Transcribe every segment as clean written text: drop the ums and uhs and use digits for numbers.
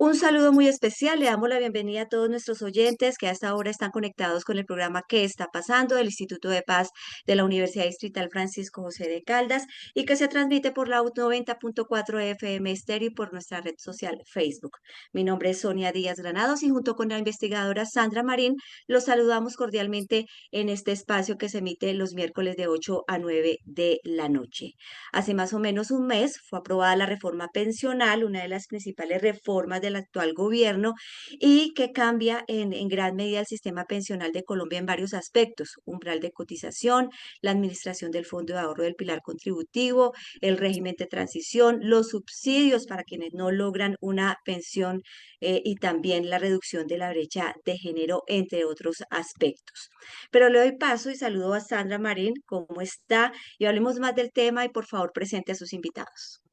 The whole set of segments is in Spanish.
Un saludo muy especial. Le damos la bienvenida a todos nuestros oyentes que a esta hora están conectados con el programa ¿Qué está pasando? Del Instituto de Paz de la Universidad Distrital Francisco José de Caldas y que se transmite por la UT 90.4 FM Estéreo y por nuestra red social Facebook. Mi nombre es Sonia Díaz Granados y junto con la investigadora Sandra Marín los saludamos cordialmente en este espacio que se emite los miércoles de 8 a 9 de la noche. Hace más o menos un mes fue aprobada la reforma pensional, una de las principales reformas del actual gobierno y que cambia en gran medida el sistema pensional de Colombia en varios aspectos: umbral de cotización, la administración del Fondo de Ahorro del Pilar Contributivo, el régimen de transición, los subsidios para quienes no logran una pensión y también la reducción de la brecha de género, entre otros aspectos. Pero le doy paso y saludo a Sandra Marín. ¿Cómo está? Y hablemos más del tema y por favor presente a sus invitados.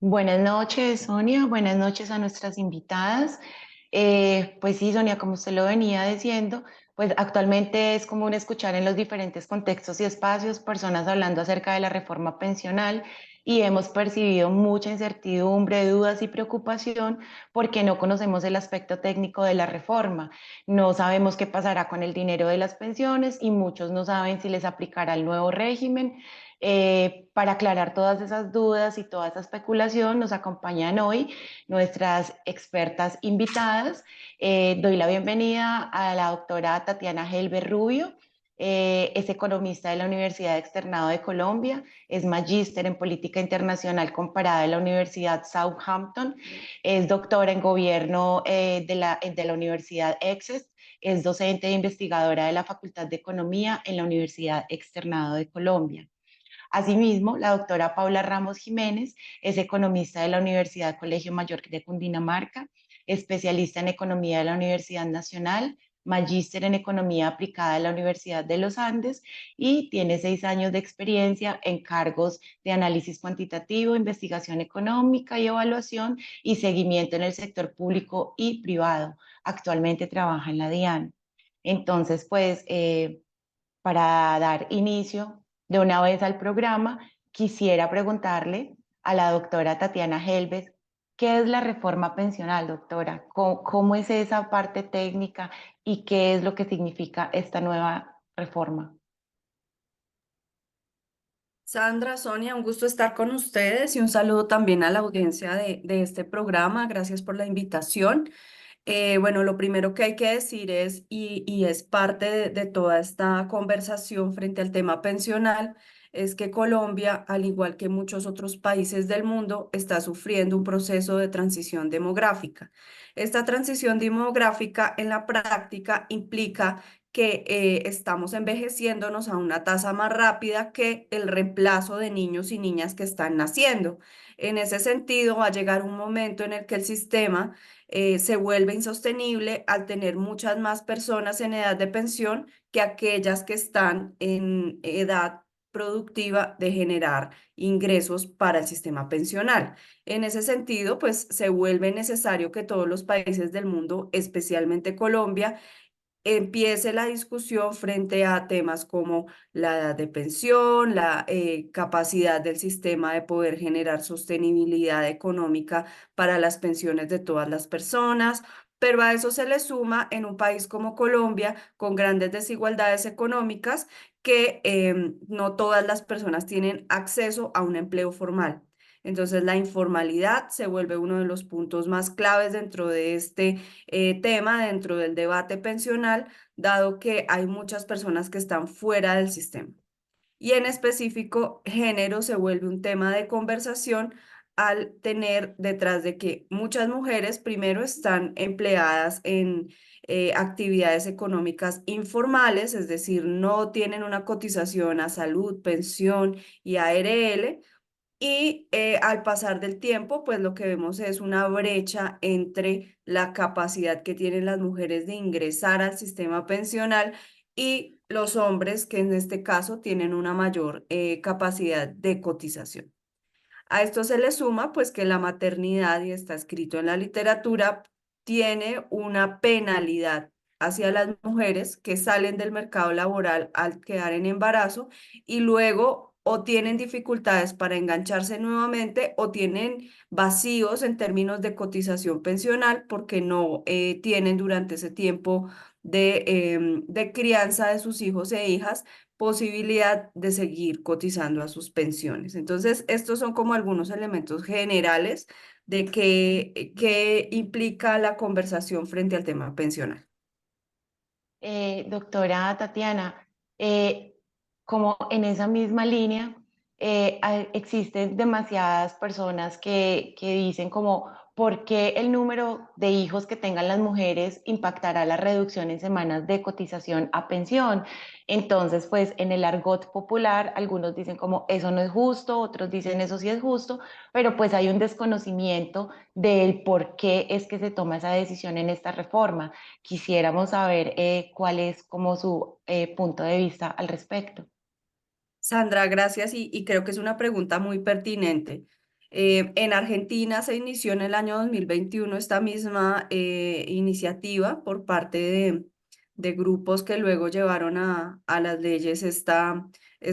Buenas noches, Sonia. Buenas noches a nuestras invitadas. Pues sí, Sonia, como usted lo venía diciendo, pues actualmente es común escuchar en los diferentes contextos y espacios personas hablando acerca de la reforma pensional y hemos percibido mucha incertidumbre, dudas y preocupación porque no conocemos el aspecto técnico de la reforma. No sabemos qué pasará con el dinero de las pensiones y muchos no saben si les aplicará el nuevo régimen. Para aclarar todas esas dudas y toda esa especulación, nos acompañan hoy nuestras expertas invitadas. Doy la bienvenida a la doctora Tatiana Helber Rubio. Es economista de la Universidad Externado de Colombia, es magíster en política internacional comparada de la Universidad Southampton, es doctora en gobierno de la Universidad Exes, es docente e investigadora de la Facultad de Economía en la Universidad Externado de Colombia. Asimismo, la doctora Paula Ramos Jiménez es economista de la Universidad Colegio Mayor de Cundinamarca, especialista en economía de la Universidad Nacional, magíster en economía aplicada de la Universidad de los Andes y tiene 6 años de experiencia en cargos de análisis cuantitativo, investigación económica y evaluación y seguimiento en el sector público y privado. Actualmente trabaja en la DIAN. Entonces, pues, para dar inicio de una vez al programa, quisiera preguntarle a la doctora Tatiana Helves, ¿qué es la reforma pensional, doctora? ¿Cómo es esa parte técnica y qué es lo que significa esta nueva reforma? Sandra, Sonia, un gusto estar con ustedes y un saludo también a la audiencia de este programa. Gracias por la invitación. Bueno, lo primero que hay que decir es, y es parte de toda esta conversación frente al tema pensional, es que Colombia, al igual que muchos otros países del mundo, está sufriendo un proceso de transición demográfica. Esta transición demográfica en la práctica implica que estamos envejeciéndonos a una tasa más rápida que el reemplazo de niños y niñas que están naciendo. En ese sentido, va a llegar un momento en el que el sistema se vuelve insostenible al tener muchas más personas en edad de pensión que aquellas que están en edad productiva de generar ingresos para el sistema pensional. En ese sentido, pues se vuelve necesario que todos los países del mundo, especialmente Colombia, empiece la discusión frente a temas como la edad de pensión, la capacidad del sistema de poder generar sostenibilidad económica para las pensiones de todas las personas. Pero a eso se le suma en un país como Colombia, con grandes desigualdades económicas, que no todas las personas tienen acceso a un empleo formal. Entonces, la informalidad se vuelve uno de los puntos más claves dentro de este tema, dentro del debate pensional, dado que hay muchas personas que están fuera del sistema. Y en específico, género se vuelve un tema de conversación al tener detrás de que muchas mujeres primero están empleadas en actividades económicas informales, es decir, no tienen una cotización a salud, pensión y ARL, y al pasar del tiempo, pues lo que vemos es una brecha entre la capacidad que tienen las mujeres de ingresar al sistema pensional y los hombres, que en este caso tienen una mayor capacidad de cotización. A esto se le suma, pues, que la maternidad, y está escrito en la literatura, tiene una penalidad hacia las mujeres que salen del mercado laboral al quedar en embarazo y luego o tienen dificultades para engancharse nuevamente o tienen vacíos en términos de cotización pensional porque no tienen durante ese tiempo de crianza de sus hijos e hijas posibilidad de seguir cotizando a sus pensiones. Entonces, estos son como algunos elementos generales de qué implica la conversación frente al tema pensional. Doctora Tatiana, como en esa misma línea, existen demasiadas personas que dicen como, ¿por qué el número de hijos que tengan las mujeres impactará la reducción en semanas de cotización a pensión? Entonces, pues en el argot popular, algunos dicen como, eso no es justo, otros dicen eso sí es justo, pero pues hay un desconocimiento del por qué es que se toma esa decisión en esta reforma. Quisiéramos saber cuál es como su punto de vista al respecto. Sandra, gracias y creo que es una pregunta muy pertinente. En Argentina se inició en el año 2021 esta misma iniciativa por parte de grupos que luego llevaron a las leyes esta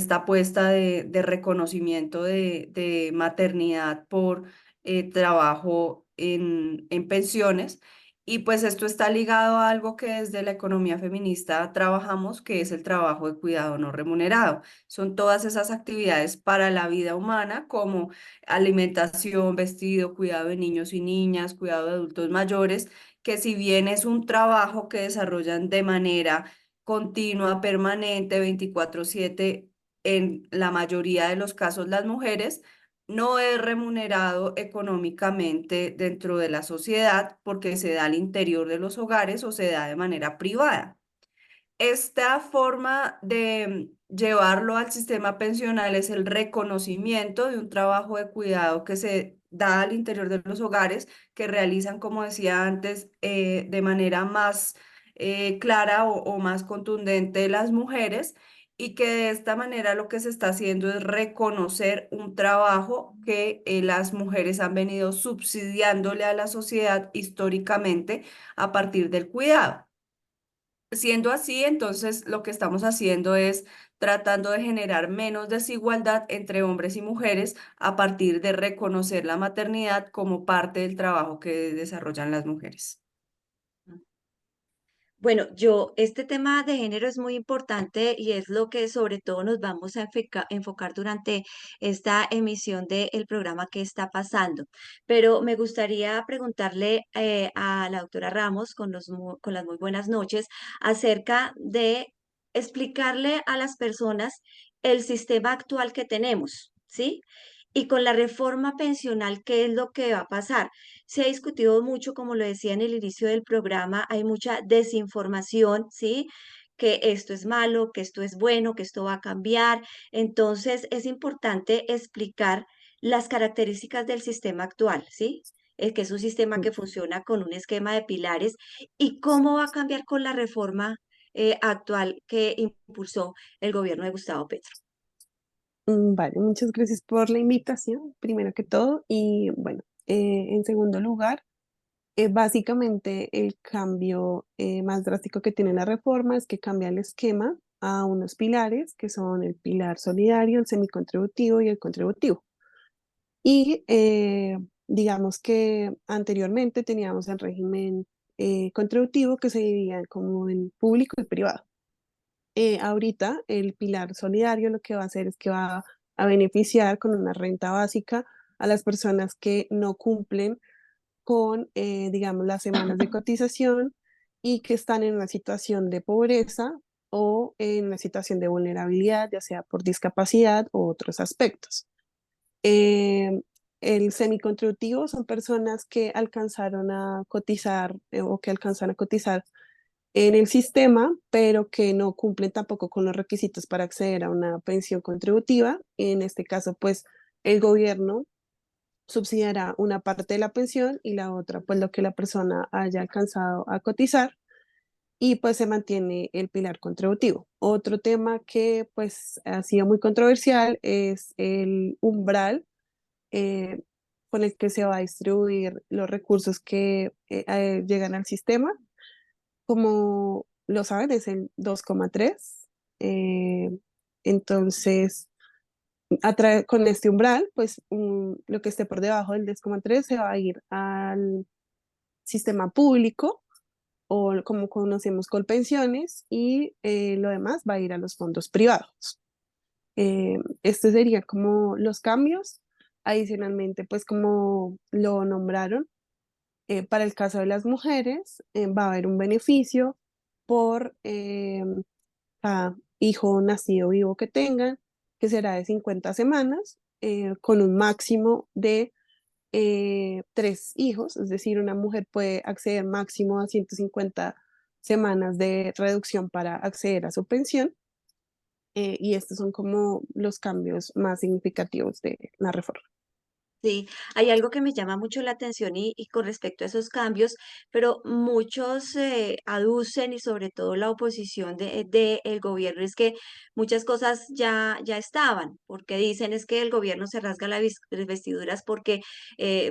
apuesta de reconocimiento de maternidad por trabajo en pensiones. Y pues esto está ligado a algo que desde la economía feminista trabajamos, que es el trabajo de cuidado no remunerado. Son todas esas actividades para la vida humana como alimentación, vestido, cuidado de niños y niñas, cuidado de adultos mayores, que si bien es un trabajo que desarrollan de manera continua, permanente, 24/7, en la mayoría de los casos las mujeres, no es remunerado económicamente dentro de la sociedad porque se da al interior de los hogares o se da de manera privada. Esta forma de llevarlo al sistema pensional es el reconocimiento de un trabajo de cuidado que se da al interior de los hogares, que realizan, como decía antes, de manera más clara o más contundente las mujeres, y que de esta manera lo que se está haciendo es reconocer un trabajo que las mujeres han venido subsidiándole a la sociedad históricamente a partir del cuidado. Siendo así, entonces lo que estamos haciendo es tratando de generar menos desigualdad entre hombres y mujeres a partir de reconocer la maternidad como parte del trabajo que desarrollan las mujeres. Bueno, este tema de género es muy importante y es lo que sobre todo nos vamos a enfocar durante esta emisión del programa que está pasando. Pero me gustaría preguntarle a la doctora Ramos, con las muy buenas noches, acerca de explicarle a las personas el sistema actual que tenemos, ¿sí? Y con la reforma pensional, ¿qué es lo que va a pasar? Se ha discutido mucho, como lo decía en el inicio del programa, hay mucha desinformación, ¿sí? Que esto es malo, que esto es bueno, que esto va a cambiar. Entonces, es importante explicar las características del sistema actual, ¿sí? Es que es un sistema que funciona con un esquema de pilares y cómo va a cambiar con la reforma actual que impulsó el gobierno de Gustavo Petro. Vale, muchas gracias por la invitación, primero que todo. Y bueno, en segundo lugar, básicamente el cambio más drástico que tiene la reforma es que cambia el esquema a unos pilares que son el pilar solidario, el semicontributivo y el contributivo. Y digamos que anteriormente teníamos el régimen contributivo que se dividía como en público y privado. Ahorita el pilar solidario lo que va a hacer es que va a beneficiar con una renta básica a las personas que no cumplen con, digamos, las semanas de cotización y que están en una situación de pobreza o en una situación de vulnerabilidad, ya sea por discapacidad u otros aspectos. Eh, el semicontributivo son personas que alcanzaron a cotizar o que alcanzan a cotizar en el sistema, pero que no cumplen tampoco con los requisitos para acceder a una pensión contributiva. En este caso, pues el gobierno subsidiará una parte de la pensión y la otra, pues lo que la persona haya alcanzado a cotizar y pues se mantiene el pilar contributivo. Otro tema que pues ha sido muy controversial es el umbral eh, con el que se va a distribuir los recursos que llegan al sistema. Como lo saben, es el 2,3. Eh, entonces, con este umbral, pues lo que esté por debajo del 10,3 se va a ir al sistema público o como conocemos Colpensiones y lo demás va a ir a los fondos privados. Estos serían como los cambios. Adicionalmente, pues como lo nombraron, para el caso de las mujeres va a haber un beneficio por cada hijo nacido vivo que tengan, que será de 50 semanas, con un máximo de 3 hijos, es decir, una mujer puede acceder máximo a 150 semanas de reducción para acceder a su pensión, y estos son como los cambios más significativos de la reforma. Sí, hay algo que me llama mucho la atención y con respecto a esos cambios, pero muchos aducen y sobre todo la oposición de el gobierno es que muchas cosas ya estaban, porque dicen es que el gobierno se rasga las vestiduras porque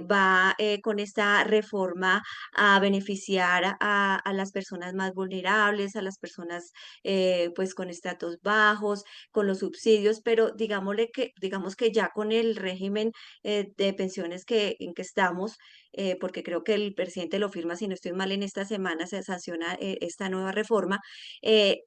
va con esta reforma a beneficiar a las personas más vulnerables, a las personas pues con estratos bajos, con los subsidios, pero digamos que ya con el régimen de pensiones en que estamos, porque creo que el presidente lo firma, si no estoy mal, en esta semana se sanciona esta nueva reforma. eh,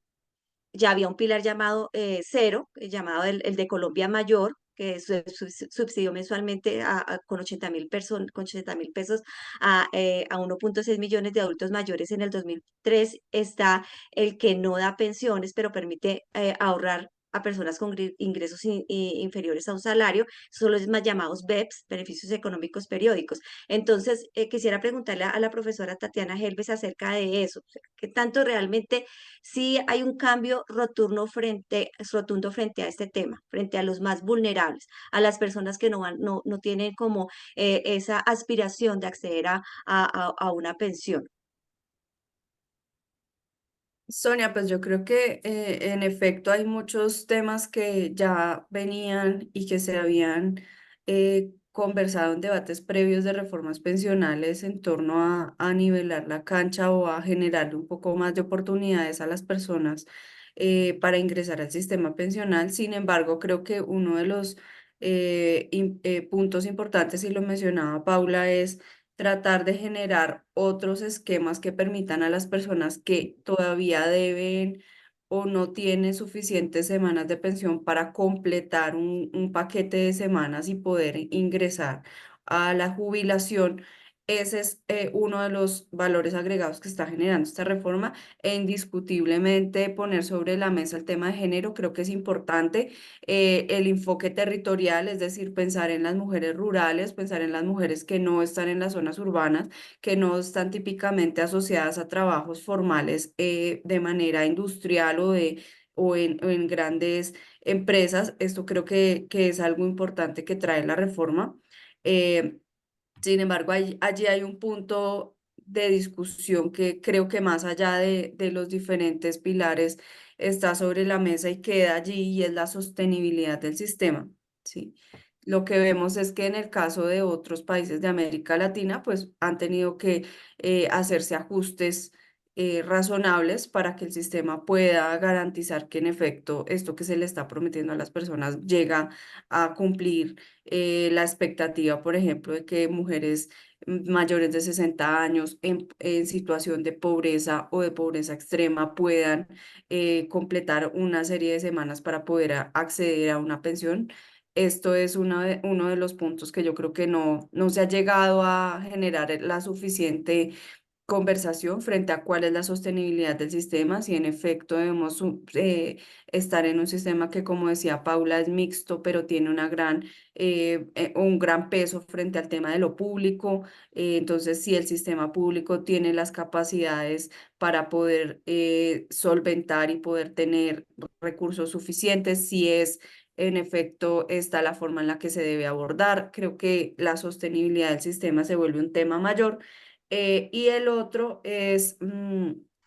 ya había un pilar llamado cero, llamado el de Colombia Mayor, que subsidió mensualmente con 80.000 pesos a 1,6 millones de adultos mayores en el 2003. Está el que no da pensiones, pero permite ahorrar a personas con ingresos inferiores a un salario, son los más llamados BEPS, beneficios económicos periódicos. Entonces, quisiera preguntarle a la profesora Tatiana Helves acerca de eso, o sea, ¿qué tanto realmente sí hay un cambio rotundo frente a este tema, frente a los más vulnerables, a las personas que no tienen como esa aspiración de acceder a una pensión? Sonia, pues yo creo que en efecto hay muchos temas que ya venían y que se habían conversado en debates previos de reformas pensionales en torno a nivelar la cancha o a generarle un poco más de oportunidades a las personas para ingresar al sistema pensional. Sin embargo, creo que uno de los puntos importantes, y lo mencionaba Paula, es tratar de generar otros esquemas que permitan a las personas que todavía deben o no tienen suficientes semanas de pensión para completar un paquete de semanas y poder ingresar a la jubilación. Ese es uno de los valores agregados que está generando esta reforma, e indiscutiblemente poner sobre la mesa el tema de género. Creo que es importante el enfoque territorial, es decir, pensar en las mujeres rurales, pensar en las mujeres que no están en las zonas urbanas, que no están típicamente asociadas a trabajos formales de manera industrial o en grandes empresas. Esto creo que es algo importante que trae la reforma. Eh, Sin embargo, allí hay un punto de discusión que creo que más allá de los diferentes pilares está sobre la mesa y queda allí, y es la sostenibilidad del sistema, ¿sí? Lo que vemos es que en el caso de otros países de América Latina, pues han tenido que hacerse ajustes razonables para que el sistema pueda garantizar que en efecto esto que se le está prometiendo a las personas llega a cumplir la expectativa, por ejemplo, de que mujeres mayores de 60 años en situación de pobreza o de pobreza extrema puedan completar una serie de semanas para poder acceder a una pensión. Esto es uno de los puntos que yo creo que no se ha llegado a generar la suficiente conversación frente a cuál es la sostenibilidad del sistema, si en efecto debemos estar en un sistema que, como decía Paula, es mixto, pero tiene un gran peso frente al tema de lo público. Entonces, si el sistema público tiene las capacidades para poder solventar y poder tener recursos suficientes, si es en efecto esta la forma en la que se debe abordar. Creo que la sostenibilidad del sistema se vuelve un tema mayor. Y el otro es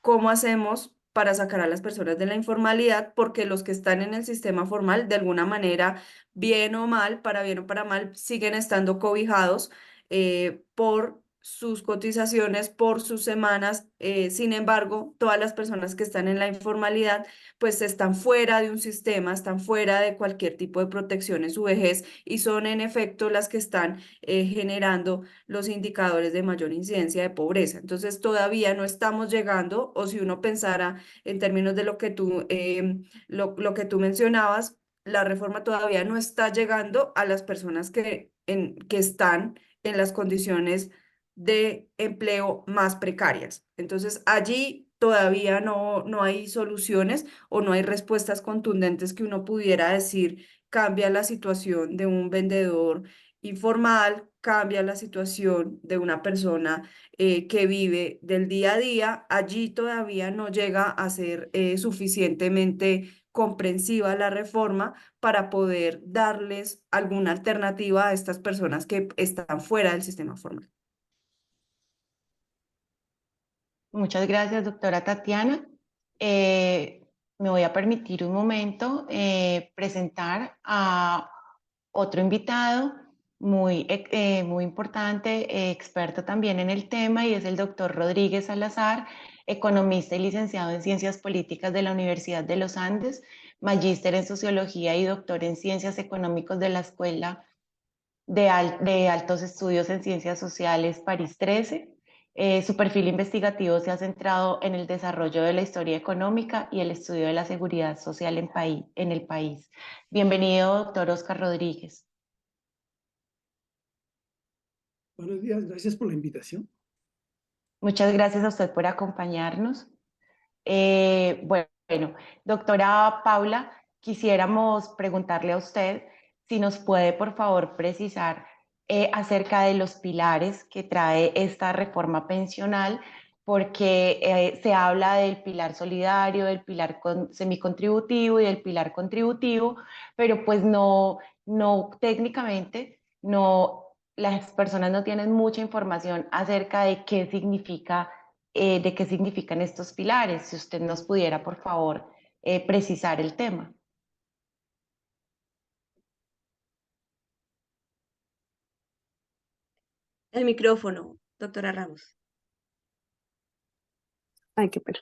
cómo hacemos para sacar a las personas de la informalidad, porque los que están en el sistema formal, de alguna manera, bien o mal, para bien o para mal, siguen estando cobijados por sus cotizaciones por sus semanas. Sin embargo, todas las personas que están en la informalidad pues están fuera de un sistema, están fuera de cualquier tipo de protección en su vejez y son en efecto las que están generando los indicadores de mayor incidencia de pobreza. Entonces todavía no estamos llegando, o si uno pensara en términos de lo que tú mencionabas, la reforma todavía no está llegando a las personas que están en las condiciones de empleo más precarias. Entonces, allí todavía no hay soluciones o no hay respuestas contundentes que uno pudiera decir cambia la situación de un vendedor informal, cambia la situación de una persona que vive del día a día. Allí todavía no llega a ser suficientemente comprensiva la reforma para poder darles alguna alternativa a estas personas que están fuera del sistema formal. Muchas gracias, doctora Tatiana. Me voy a permitir un momento presentar a otro invitado muy importante, experto también en el tema, y es el doctor Rodríguez Salazar, economista y licenciado en Ciencias Políticas de la Universidad de los Andes, magíster en Sociología y doctor en Ciencias Económicas de la Escuela de Altos Estudios en Ciencias Sociales París 13. Su perfil investigativo se ha centrado en el desarrollo de la historia económica y el estudio de la seguridad social en el país. Bienvenido, doctor Oscar Rodríguez. Buenos días, gracias por la invitación. Muchas gracias a usted por acompañarnos. Bueno, doctora Paula, quisiéramos preguntarle a usted si nos puede, por favor, precisar acerca de los pilares que trae esta reforma pensional, porque se habla del pilar solidario, del pilar semicontributivo y del pilar contributivo, pero pues no técnicamente, las personas no tienen mucha información acerca de qué significan estos pilares. Si usted nos pudiera, por favor, precisar el tema. El micrófono, doctora Ramos. Ay, qué pena.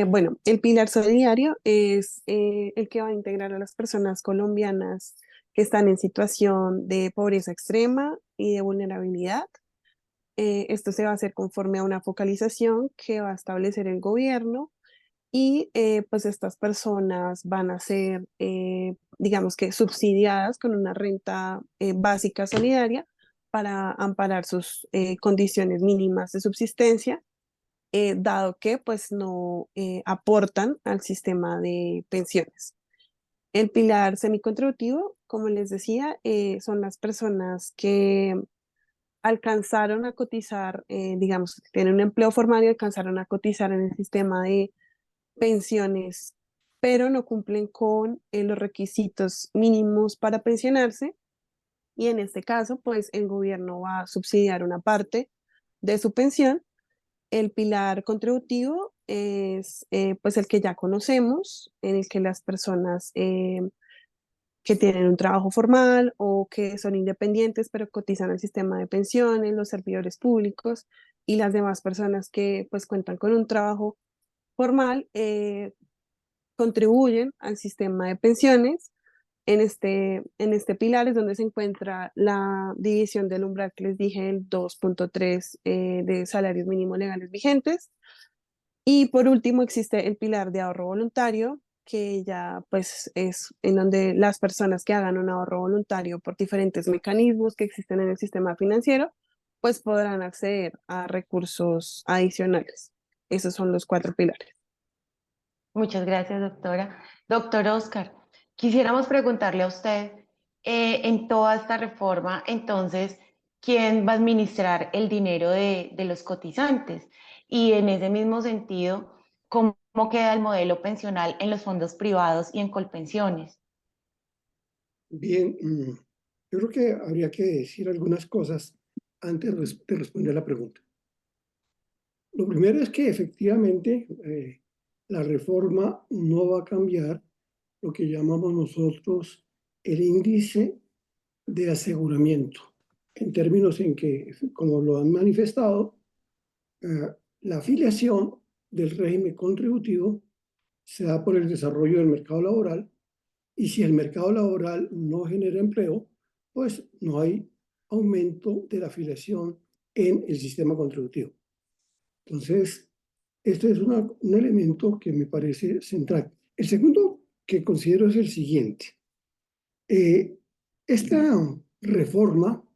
Bueno, el pilar solidario es el que va a integrar a las personas colombianas que están en situación de pobreza extrema y de vulnerabilidad. Esto se va a hacer conforme a una focalización que va a establecer el gobierno y pues estas personas van a ser, digamos que, subsidiadas con una renta básica solidaria para amparar sus condiciones mínimas de subsistencia, dado que pues no aportan al sistema de pensiones. El pilar semicontributivo, como les decía, son las personas que alcanzaron a cotizar, digamos, tienen un empleo formal y alcanzaron a cotizar en el sistema de pensiones, pero no cumplen con los requisitos mínimos para pensionarse. Y en este caso, pues el gobierno va a subsidiar una parte de su pensión. El pilar contributivo es pues el que ya conocemos, en el que las personas que tienen un trabajo formal o que son independientes pero cotizan al sistema de pensiones, los servidores públicos y las demás personas que pues cuentan con un trabajo formal, contribuyen al sistema de pensiones. En este pilar es donde se encuentra la división del umbral que les dije, el 2.3 de salarios mínimos legales vigentes. Y por último existe el pilar de ahorro voluntario, que ya pues es en donde las personas que hagan un ahorro voluntario por diferentes mecanismos que existen en el sistema financiero, pues podrán acceder a recursos adicionales. Esos son los 4 pilares. Muchas gracias, doctora. Doctor Oscar, quisiéramos preguntarle a usted, en toda esta reforma, entonces, ¿quién va a administrar el dinero de los cotizantes? Y en ese mismo sentido, ¿cómo queda el modelo pensional en los fondos privados y en Colpensiones? Bien, yo creo que habría que decir algunas cosas antes de responder a la pregunta. Lo primero es que efectivamente la reforma no va a cambiar lo que llamamos nosotros el índice de aseguramiento. en términos en que, como lo han manifestado, la afiliación del régimen contributivo se da por el desarrollo del mercado laboral, y si el mercado laboral no genera empleo, pues no hay aumento de la afiliación en el sistema contributivo. Entonces, este es un elemento que me parece central. El segundo que considero es el siguiente. Esta reforma,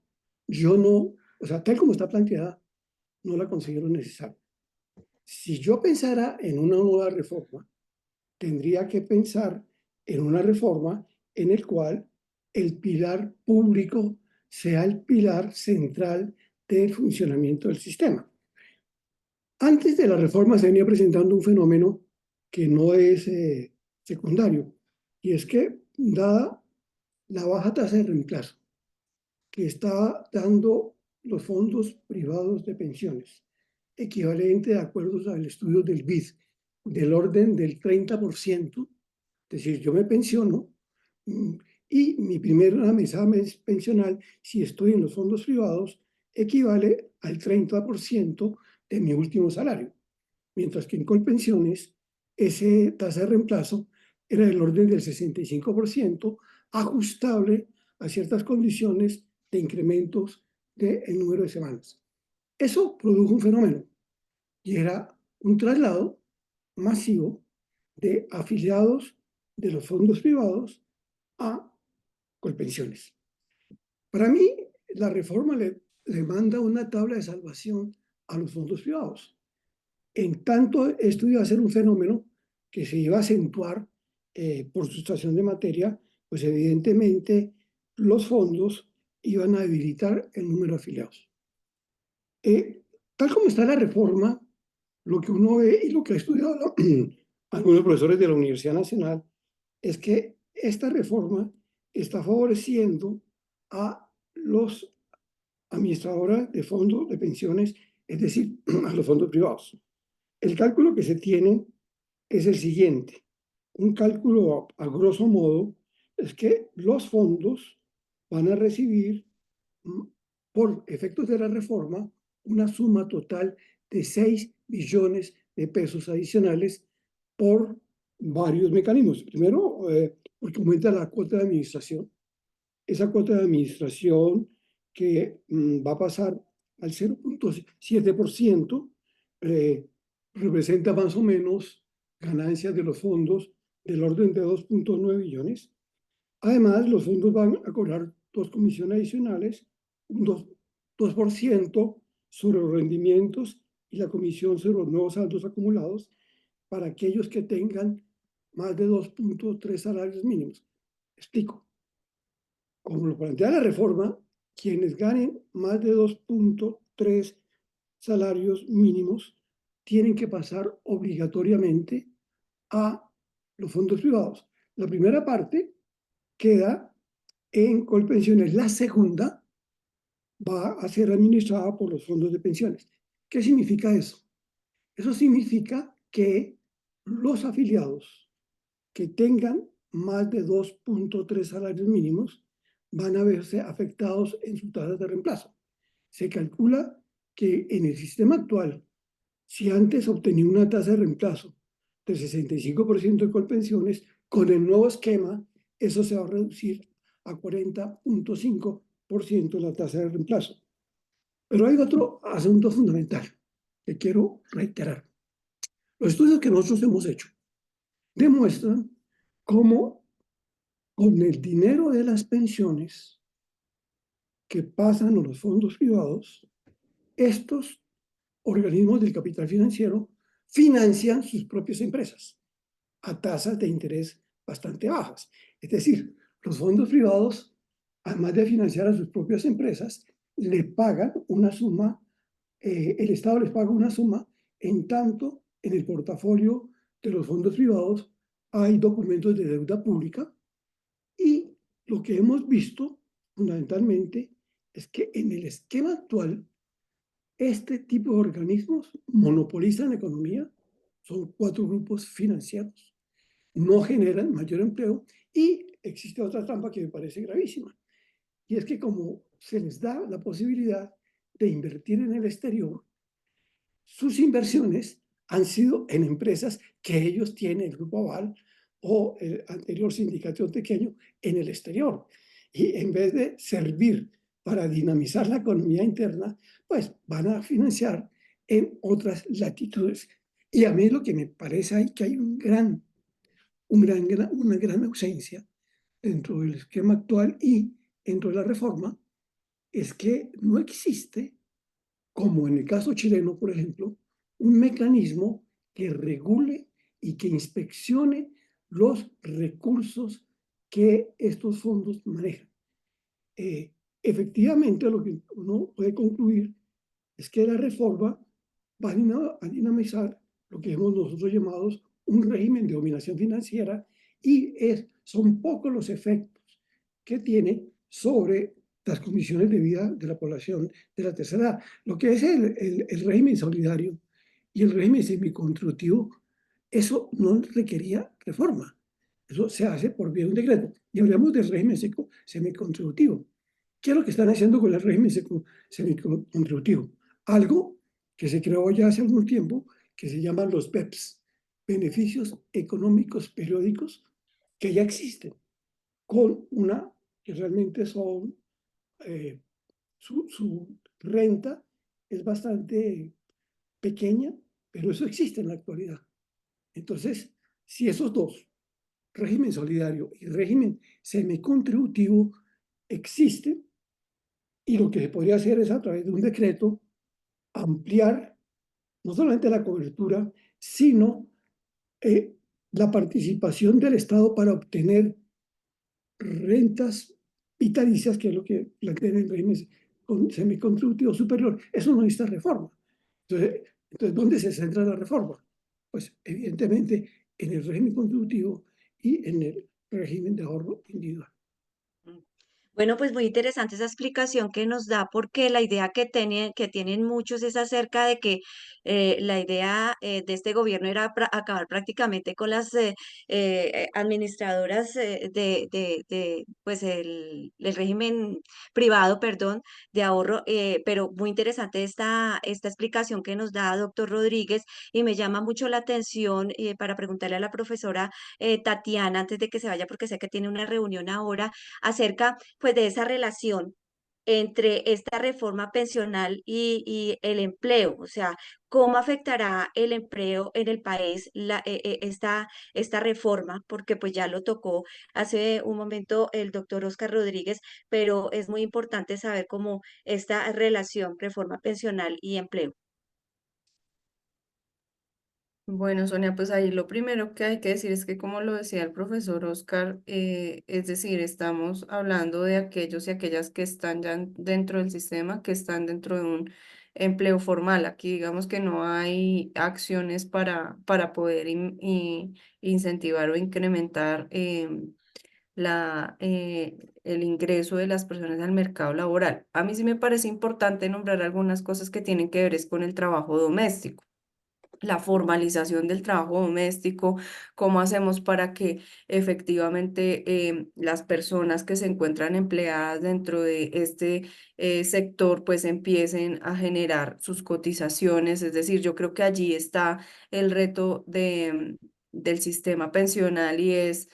yo no, o sea, tal como está planteada, no la considero necesaria. Si yo pensara en una nueva reforma, tendría que pensar en una reforma en el cual el pilar público sea el pilar central del funcionamiento del sistema. Antes de la reforma se venía presentando un fenómeno que no es secundario, y es que, dada la baja tasa de reemplazo que está dando los fondos privados de pensiones, equivalente de acuerdo al estudio del BID, del orden del 30%, es decir, yo me pensiono y mi primera mesada pensional, si estoy en los fondos privados, equivale al 30% de mi último salario. Mientras que en Colpensiones, esa tasa de reemplazo era del orden del 65%, ajustable a ciertas condiciones de incrementos del número de semanas. Eso produjo un fenómeno, y era un traslado masivo de afiliados de los fondos privados a Colpensiones. Para mí, la reforma le manda una tabla de salvación a los fondos privados. En tanto, esto iba a ser un fenómeno que se iba a acentuar por su situación de materia, pues evidentemente los fondos iban a debilitar el número de afiliados. Tal como está la reforma, lo que uno ve y lo que ha estudiado algunos profesores de la Universidad Nacional es que esta reforma está favoreciendo a los administradores de fondos de pensiones, es decir, a los fondos privados. El cálculo que se tiene es el siguiente. Un cálculo a grosso modo es que los fondos van a recibir, por efectos de la reforma, una suma total de 6 billones de pesos adicionales por varios mecanismos. Primero, porque aumenta la cuota de administración. Esa cuota de administración que va a pasar al 0.7%, representa más o menos ganancias de los fondos del orden de 2.9 billones. Además, los fondos van a cobrar dos comisiones adicionales, un 2% sobre los rendimientos y la comisión sobre los nuevos saldos acumulados para aquellos que tengan más de 2.3 salarios mínimos. Explico. Como lo plantea la reforma, quienes ganen más de 2.3 salarios mínimos tienen que pasar obligatoriamente a los fondos privados. La primera parte queda en Colpensiones. La segunda va a ser administrada por los fondos de pensiones. ¿Qué significa eso? Eso significa que los afiliados que tengan más de 2.3 salarios mínimos van a verse afectados en su tasa de reemplazo. Se calcula que en el sistema actual, si antes obtenía una tasa de reemplazo del 65% de Colpensiones, con el nuevo esquema, eso se va a reducir a 40.5% la tasa de reemplazo. Pero hay otro asunto fundamental que quiero reiterar. Los estudios que nosotros hemos hecho demuestran cómo con el dinero de las pensiones que pasan a los fondos privados, estos organismos del capital financiero financian sus propias empresas a tasas de interés bastante bajas. Es decir, los fondos privados, además de financiar a sus propias empresas, le pagan una suma, el Estado les paga una suma, en tanto en el portafolio de los fondos privados hay documentos de deuda pública, y lo que hemos visto fundamentalmente es que en el esquema actual este tipo de organismos monopolizan la economía, son 4 grupos financieros, no generan mayor empleo, y existe otra trampa que me parece gravísima, y es que como se les da la posibilidad de invertir en el exterior. Sus inversiones han sido en empresas que ellos tienen, el Grupo Aval o el anterior sindicato pequeño, en el exterior. Y en vez de servir para dinamizar la economía interna, pues van a financiar en otras latitudes. Y a mí lo que me parece es que hay una gran ausencia dentro del esquema actual y dentro de la reforma, es que no existe, como en el caso chileno, por ejemplo, un mecanismo que regule y que inspeccione los recursos que estos fondos manejan. Efectivamente, lo que uno puede concluir es que la reforma va a dinamizar lo que hemos nosotros llamados un régimen de dominación financiera y son pocos los efectos que tiene sobre las condiciones de vida de la población de la tercera edad. Lo que es el régimen solidario y el régimen semicontributivo, eso no requería reforma. Eso se hace por vía de un decreto. Y hablamos del régimen semicontributivo. ¿Qué es lo que están haciendo con el régimen semicontributivo? Algo que se creó ya hace algún tiempo, que se llaman los BEPS, beneficios económicos periódicos, que ya existen, con una que realmente son, su renta es bastante pequeña, pero eso existe en la actualidad. Entonces, si esos dos, régimen solidario y régimen semicontributivo, existen, y lo que se podría hacer es a través de un decreto ampliar no solamente la cobertura, sino la participación del Estado para obtener rentas vitalicias, que es lo que plantea el régimen semicontributivo superior. Eso no necesita reforma. Entonces, ¿dónde se centra la reforma? Pues evidentemente en el régimen contributivo y en el régimen de ahorro individual. Bueno, pues muy interesante esa explicación que nos da, porque la idea que tienen muchos es acerca de que la idea de este gobierno era acabar prácticamente con las administradoras pues el régimen privado, perdón, de ahorro, pero muy interesante esta explicación que nos da doctor Rodríguez, y me llama mucho la atención para preguntarle a la profesora Tatiana antes de que se vaya, porque sé que tiene una reunión ahora acerca pues de esa relación entre esta reforma pensional y el empleo, o sea, cómo afectará el empleo en el país esta reforma, porque pues ya lo tocó hace un momento el doctor Oscar Rodríguez, pero es muy importante saber cómo esta relación reforma pensional y empleo. Bueno, Sonia, pues ahí lo primero que hay que decir es que, como lo decía el profesor Oscar, es decir, estamos hablando de aquellos y aquellas que están ya dentro del sistema, que están dentro de un empleo formal. Aquí digamos que no hay acciones para poder incentivar o incrementar el ingreso de las personas al mercado laboral. A mí sí me parece importante nombrar algunas cosas que tienen que ver es con el trabajo doméstico, la formalización del trabajo doméstico, cómo hacemos para que efectivamente las personas que se encuentran empleadas dentro de este sector pues empiecen a generar sus cotizaciones. Es decir, yo creo que allí está el reto del sistema pensional, y es,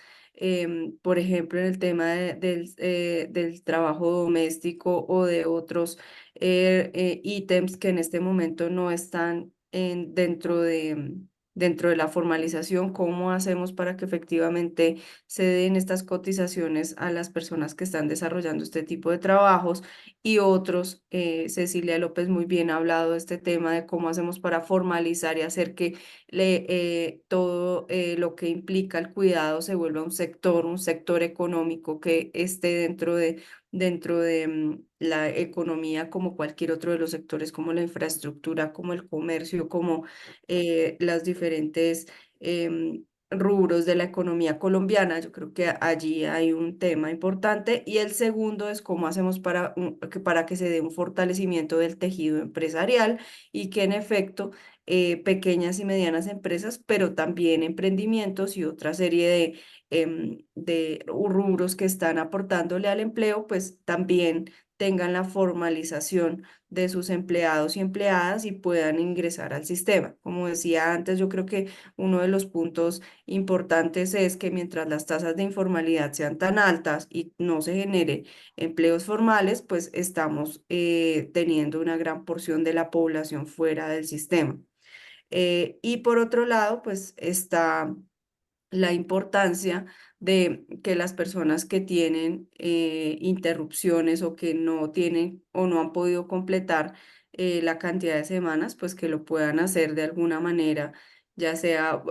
por ejemplo, en el tema del trabajo doméstico o de otros ítems que en este momento no están dentro de la formalización. ¿Cómo hacemos para que efectivamente se den estas cotizaciones a las personas que están desarrollando este tipo de trabajos y otros? Cecilia López muy bien ha hablado de este tema de cómo hacemos para formalizar y hacer que todo lo que implica el cuidado se vuelva un sector económico que esté dentro de la economía, como cualquier otro de los sectores, como la infraestructura, como el comercio, como las diferentes rubros de la economía colombiana. Yo creo que allí hay un tema importante. Y el segundo es cómo hacemos para que se dé un fortalecimiento del tejido empresarial y que en efecto pequeñas y medianas empresas, pero también emprendimientos y otra serie de rubros que están aportándole al empleo, pues también tengan la formalización de sus empleados y empleadas y puedan ingresar al sistema. Como decía antes, yo creo que uno de los puntos importantes es que mientras las tasas de informalidad sean tan altas y no se genere empleos formales, pues estamos teniendo una gran porción de la población fuera del sistema. Y por otro lado, pues está la importancia de que las personas que tienen interrupciones o que no tienen o no han podido completar la cantidad de semanas, pues que lo puedan hacer de alguna manera, ya sea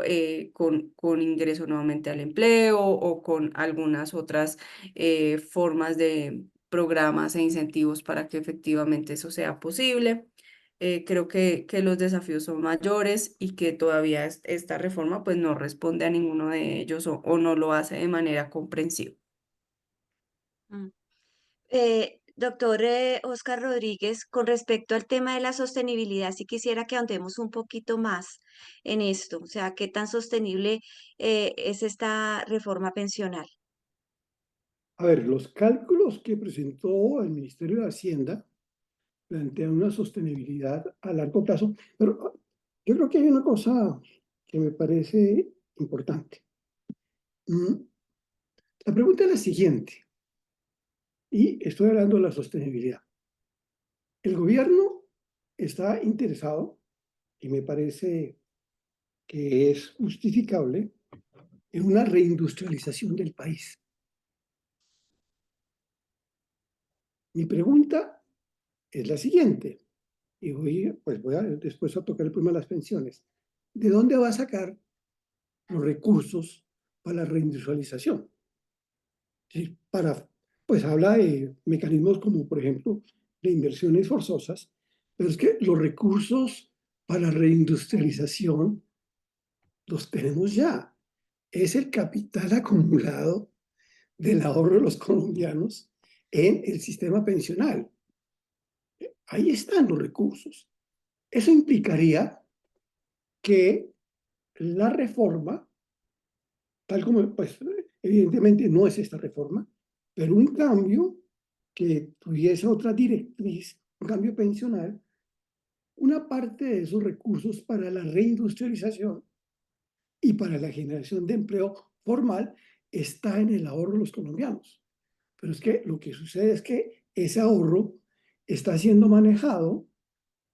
con ingreso nuevamente al empleo o con algunas otras formas de programas e incentivos para que efectivamente eso sea posible. Creo que los desafíos son mayores y que todavía esta reforma pues no responde a ninguno de ellos o no lo hace de manera comprensiva. Mm. Doctor Oscar Rodríguez, con respecto al tema de la sostenibilidad, sí quisiera que ahondemos un poquito más en esto, o sea, qué tan sostenible es esta reforma pensional. A ver, los cálculos que presentó el Ministerio de Hacienda plantean una sostenibilidad a largo plazo, pero yo creo que hay una cosa que me parece importante. La pregunta es la siguiente, y estoy hablando de la sostenibilidad. El gobierno está interesado, y me parece que es justificable, en una reindustrialización del país. Mi pregunta es la siguiente, y voy a después a tocar el problema de las pensiones. ¿De dónde va a sacar los recursos para la reindustrialización? ¿Sí? Pues habla de mecanismos como, por ejemplo, de inversiones forzosas, pero es que los recursos para la reindustrialización los tenemos ya. Es el capital acumulado del ahorro de los colombianos en el sistema pensional. Ahí están los recursos. Eso implicaría que la reforma, tal como, pues, evidentemente no es esta reforma, pero un cambio que tuviese otra directriz, un cambio pensional, una parte de esos recursos para la reindustrialización y para la generación de empleo formal está en el ahorro de los colombianos. Pero es que lo que sucede es que ese ahorro está siendo manejado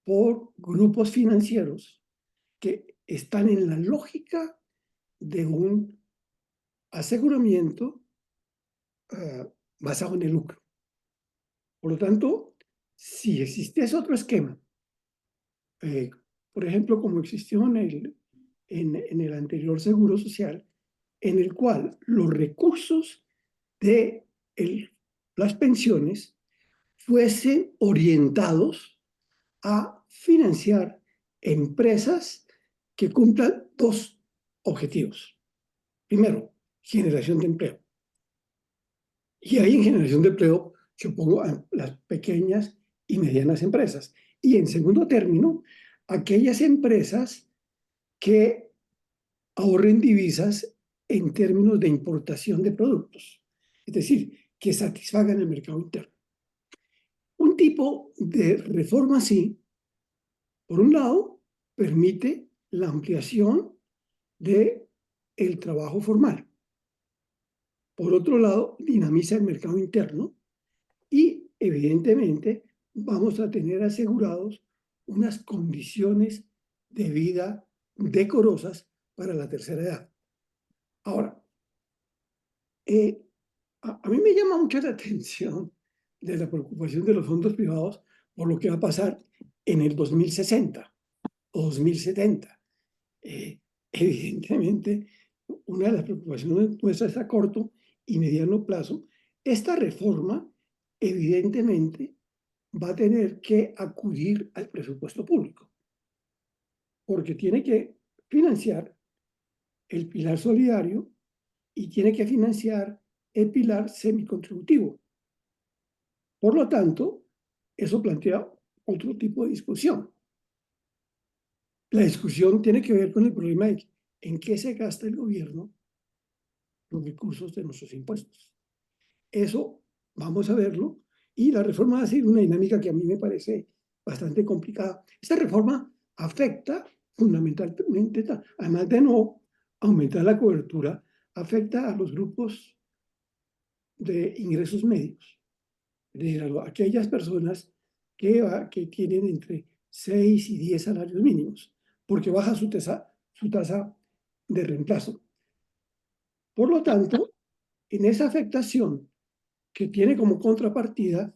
por grupos financieros que están en la lógica de un aseguramiento basado en el lucro. Por lo tanto, si existiese otro esquema, eh, por ejemplo, como existió en el anterior Seguro Social, en el cual los recursos de las pensiones fuesen orientados a financiar empresas que cumplan dos objetivos. Primero, generación de empleo. Y ahí en generación de empleo yo pongo a las pequeñas y medianas empresas. Y en segundo término, aquellas empresas que ahorren divisas en términos de importación de productos. Es decir, que satisfagan el mercado interno. Un tipo de reforma así, por un lado, permite la ampliación del trabajo formal. Por otro lado, dinamiza el mercado interno y, evidentemente, vamos a tener asegurados unas condiciones de vida decorosas para la tercera edad. Ahora, a mí me llama mucho la atención de la preocupación de los fondos privados por lo que va a pasar en el 2060 o 2070. Evidentemente, una de las preocupaciones nuestras a corto y mediano plazo, esta reforma evidentemente va a tener que acudir al presupuesto público, porque tiene que financiar el pilar solidario y tiene que financiar el pilar semicontributivo. Por lo tanto, eso plantea otro tipo de discusión. La discusión tiene que ver con el problema de en qué se gasta el gobierno los recursos de nuestros impuestos. Eso vamos a verlo Y la reforma va a seguir una dinámica que a mí me parece bastante complicada. Esta reforma afecta fundamentalmente, además de no aumentar la cobertura, afecta a los grupos de ingresos medios, es decir, a aquellas personas que tienen entre 6 y 10 salarios mínimos, porque baja su tasa de reemplazo. Por lo tanto, en esa afectación que tiene como contrapartida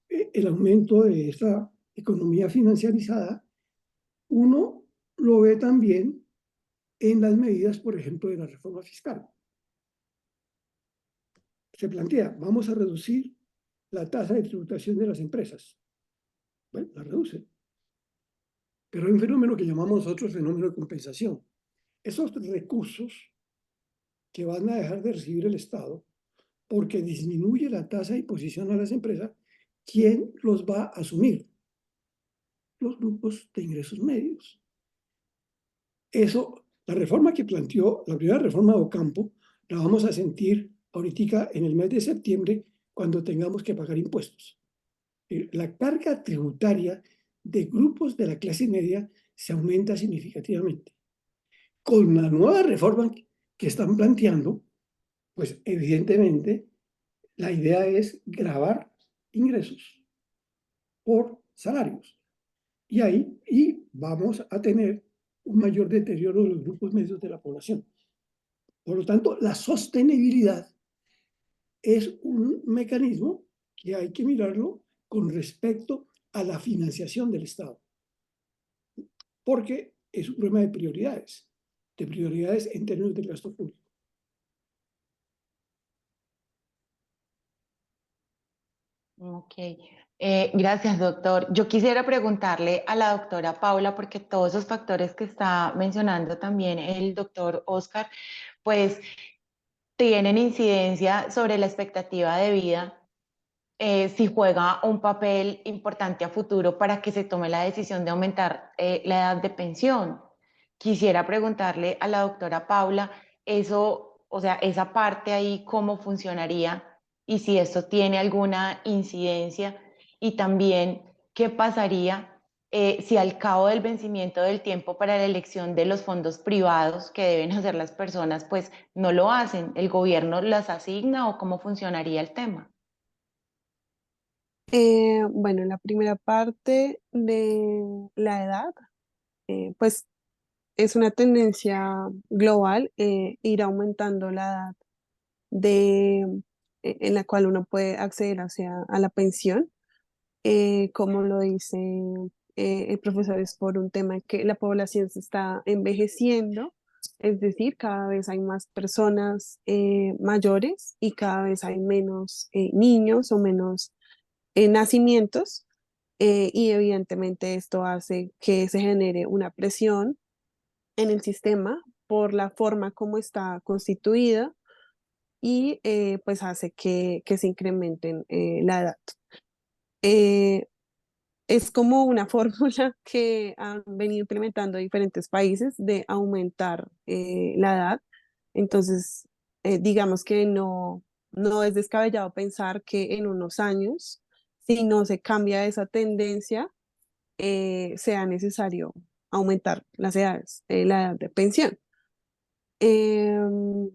el aumento de esta economía financiarizada, uno lo ve también en las medidas, por ejemplo, de la reforma fiscal. Se plantea, vamos a reducir la tasa de tributación de las empresas. Bueno, la reduce. Pero hay un fenómeno que llamamos nosotros fenómeno de compensación. Esos recursos que van a dejar de recibir el Estado porque disminuye la tasa de imposición a las empresas, ¿quién los va a asumir? Los grupos de ingresos medios. Eso, la reforma que planteó, la primera reforma de Ocampo, la vamos a sentir ahorita en el mes de septiembre cuando tengamos que pagar impuestos. La carga tributaria de grupos de la clase media se aumenta significativamente. Con la nueva reforma que están planteando, pues evidentemente la idea es gravar ingresos por salarios. Y ahí vamos a tener un mayor deterioro de los grupos medios de la población. Por lo tanto, la sostenibilidad es un mecanismo que hay que mirarlo con respecto a la financiación del Estado, porque es un problema de prioridades en términos de gasto público. Ok, gracias, doctor. Yo quisiera preguntarle a la doctora Paula, porque todos esos factores que está mencionando también el doctor Oscar, pues tienen incidencia sobre la expectativa de vida, si juega un papel importante a futuro para que se tome la decisión de aumentar la edad de pensión. Quisiera preguntarle a la doctora Paula, eso, o sea, esa parte ahí, cómo funcionaría y si esto tiene alguna incidencia y también qué pasaría si al cabo del vencimiento del tiempo para la elección de los fondos privados que deben hacer las personas, pues no lo hacen, el gobierno las asigna o cómo funcionaría el tema. Bueno, la primera parte de la edad, pues es una tendencia global, ir aumentando la edad de, en la cual uno puede acceder a la pensión. Como lo dice el profesor, es por un tema que la población se está envejeciendo, es decir, cada vez hay más personas mayores y cada vez hay menos niños o menos nacimientos, y evidentemente esto hace que se genere una presión en el sistema por la forma como está constituida y pues hace que se incrementen la edad. Eh, es como una fórmula que han venido implementando diferentes países de aumentar la edad. Entonces, digamos que no es descabellado pensar que en unos años, si no se cambia esa tendencia, sea necesario aumentar las edades, la edad de pensión. Em,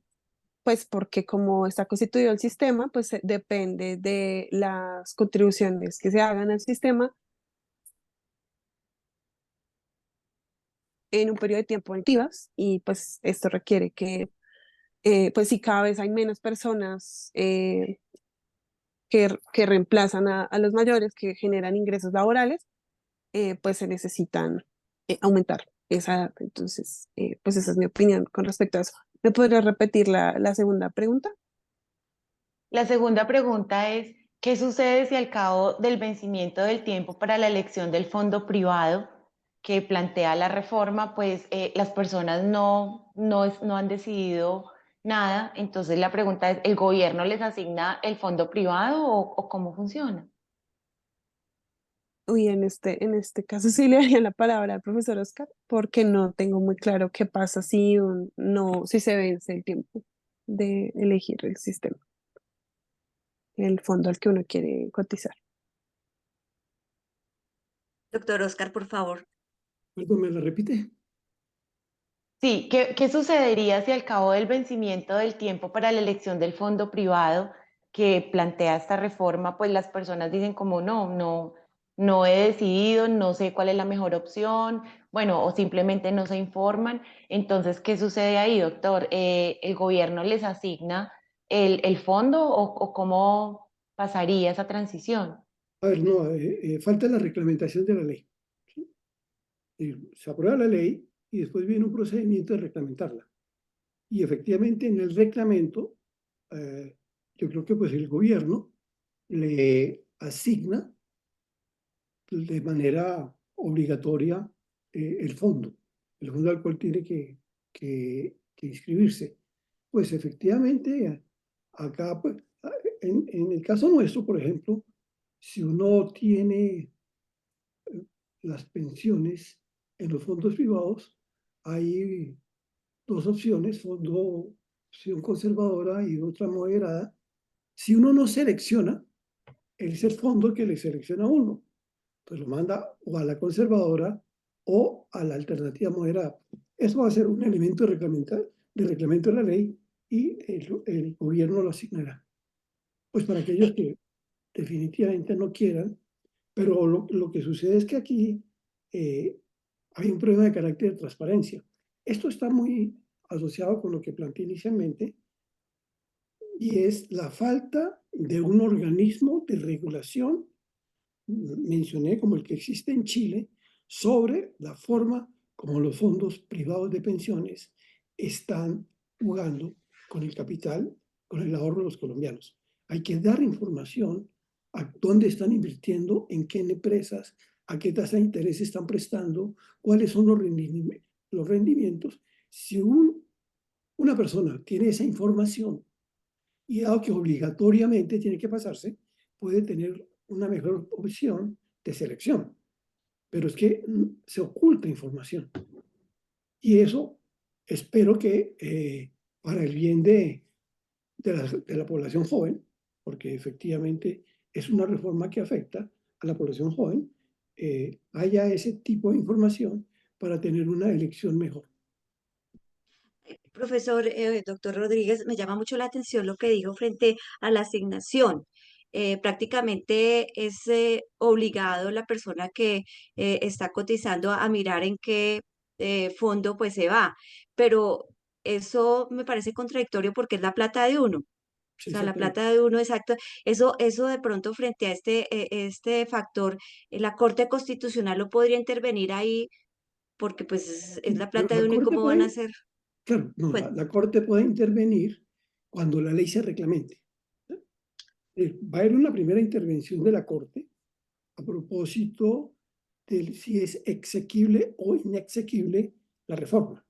pues porque como está constituido el sistema, pues depende de las contribuciones que se hagan al sistema en un periodo de tiempo activas, y pues esto requiere que, pues si cada vez hay menos personas que reemplazan a los mayores, que generan ingresos laborales, pues se necesitan aumentar esa edad. Entonces, pues esa es mi opinión con respecto a eso. ¿Me podrías repetir la segunda pregunta? La segunda pregunta es, ¿qué sucede si al cabo del vencimiento del tiempo para la elección del fondo privado que plantea la reforma, pues las personas no han decidido nada? Entonces la pregunta es, ¿el gobierno les asigna el fondo privado o cómo funciona? Uy, en este caso sí le daría la palabra al profesor Oscar, porque no tengo muy claro qué pasa si, no, si se vence el tiempo de elegir el sistema, el fondo al que uno quiere cotizar. Doctor Oscar, por favor. Perdón, ¿me la repite? Sí, ¿qué sucedería si al cabo del vencimiento del tiempo para la elección del fondo privado que plantea esta reforma, pues las personas dicen como no he decidido, no sé cuál es la mejor opción, bueno, o simplemente no se informan? Entonces, ¿qué sucede ahí, doctor? ¿El gobierno les asigna el fondo o cómo pasaría esa transición? A ver, no, falta la reglamentación de la ley. ¿Sí? Se aprueba la ley y después viene un procedimiento de reglamentarla. Y efectivamente en el reglamento, yo creo que pues el gobierno le asigna de manera obligatoria el fondo al cual tiene que inscribirse. Pues efectivamente, acá, pues, en el caso nuestro, por ejemplo, si uno tiene las pensiones en los fondos privados, hay dos opciones, opción conservadora y otra moderada. Si uno no selecciona, es el fondo que le selecciona a uno, pues lo manda o a la conservadora o a la alternativa moderada. Eso va a ser un elemento de reglamento de la ley y el gobierno lo asignará. Pues para aquellos que definitivamente no quieran, pero lo que sucede es que aquí eh, hay un problema de carácter de transparencia. Esto está muy asociado con lo que planteé inicialmente y es la falta de un organismo de regulación, mencioné como el que existe en Chile, sobre la forma como los fondos privados de pensiones están jugando con el capital, con el ahorro de los colombianos. Hay que dar información a dónde están invirtiendo, en qué empresas, a qué tasa de interés están prestando, cuáles son los rendimientos. Si una persona tiene esa información y dado que obligatoriamente tiene que pasarse, puede tener una mejor opción de selección. Pero es que se oculta información. Y eso espero que para el bien de la población joven, porque efectivamente es una reforma que afecta a la población joven, haya ese tipo de información para tener una elección mejor. Profesor, doctor Rodríguez, me llama mucho la atención lo que dijo frente a la asignación. Prácticamente es obligado la persona que está cotizando a mirar en qué fondo pues se va, pero eso me parece contradictorio porque es la plata de uno. O Sí, sea, la exactamente. plata de uno, exacto. Eso de pronto frente a este factor, la Corte Constitucional lo podría intervenir ahí porque pues es la Pero plata de la uno y Corte cómo van a puede, hacer. claro, no, Pues, la Corte puede intervenir cuando la ley se reglamente. Va a haber una primera intervención de la Corte a propósito de si es exequible o inexequible la reforma.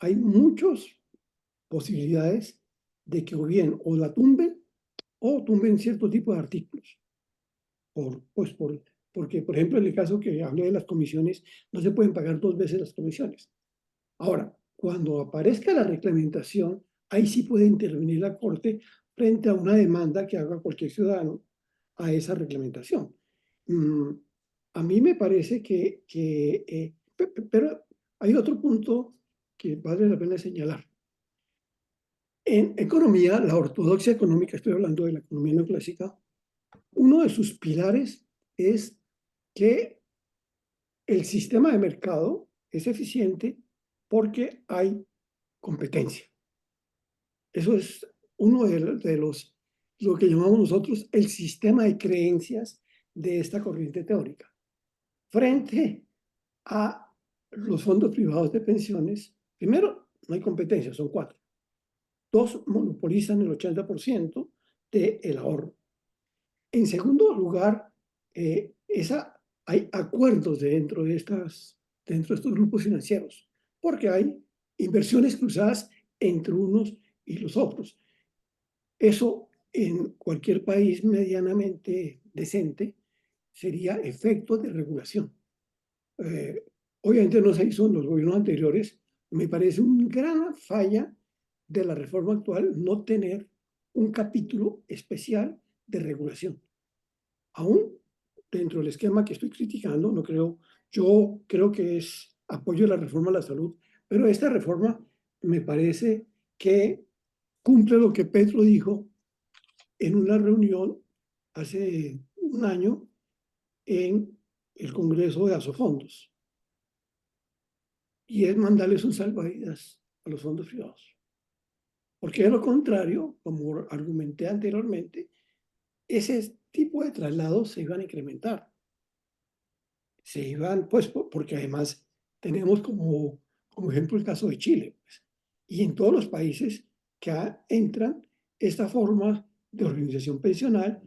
Hay muchas posibilidades de que o bien o la tumben o tumben cierto tipo de artículos. Porque, por ejemplo, en el caso que hablé de las comisiones, no se pueden pagar dos veces las comisiones. Ahora, cuando aparezca la reglamentación, ahí sí puede intervenir la Corte frente a una demanda que haga cualquier ciudadano a esa reglamentación. Mm, a mí me parece pero hay otro punto que vale la pena señalar. En economía, la ortodoxia económica, estoy hablando de la economía neoclásica, uno de sus pilares es que el sistema de mercado es eficiente porque hay competencia. Eso es uno lo que llamamos nosotros el sistema de creencias de esta corriente teórica. Frente a los fondos privados de pensiones, primero, no hay competencia, son cuatro. Dos monopolizan el 80% del ahorro. En segundo lugar, hay acuerdos dentro de estos grupos financieros, porque hay inversiones cruzadas entre unos y los otros. Eso en cualquier país medianamente decente sería efecto de regulación. Eh, Obviamente no se hizo en los gobiernos anteriores. Me parece una gran falla de la reforma actual no tener un capítulo especial de regulación. Aún dentro del esquema que estoy criticando, no creo, yo creo que es apoyo a la reforma a la salud, pero esta reforma me parece que cumple lo que Petro dijo en una reunión hace un año en el Congreso de Asofondos, y es mandarles un salvavidas a los fondos privados. Porque de lo contrario, como argumenté anteriormente, ese tipo de traslados se iban a incrementar. Se iban, pues, porque además tenemos como ejemplo el caso de Chile, pues, y en todos los países que entran esta forma de organización pensional,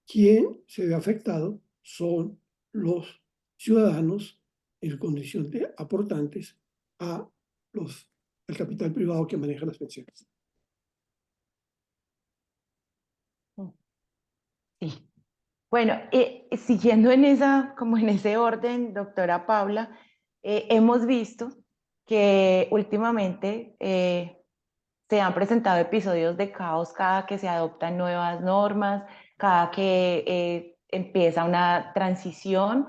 quien se ve afectado son los ciudadanos en su condición de aportantes a al capital privado que maneja las pensiones. Sí. Bueno, siguiendo como en ese orden, doctora Paula, hemos visto que últimamente se han presentado episodios de caos cada que se adoptan nuevas normas, cada que empieza una transición.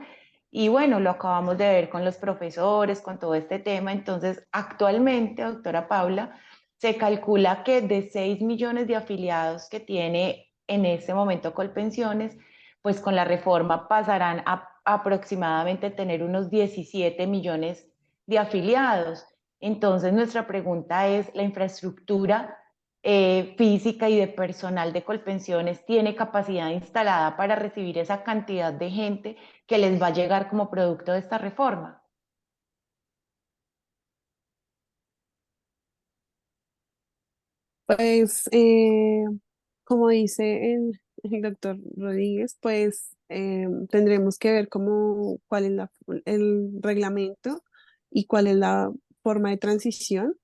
Y bueno, lo acabamos de ver con los profesores, con todo este tema. Entonces, actualmente, doctora Paula, se calcula que de 6 millones de afiliados que tiene en este momento Colpensiones, pues con la reforma pasarán a aproximadamente tener unos 17 millones de afiliados. Entonces, nuestra pregunta es, ¿la infraestructura física y de personal de Colpensiones tiene capacidad instalada para recibir esa cantidad de gente que les va a llegar como producto de esta reforma? Pues, como dice el doctor Rodríguez, pues tendremos que ver cuál es el reglamento y cuál es la forma de transición.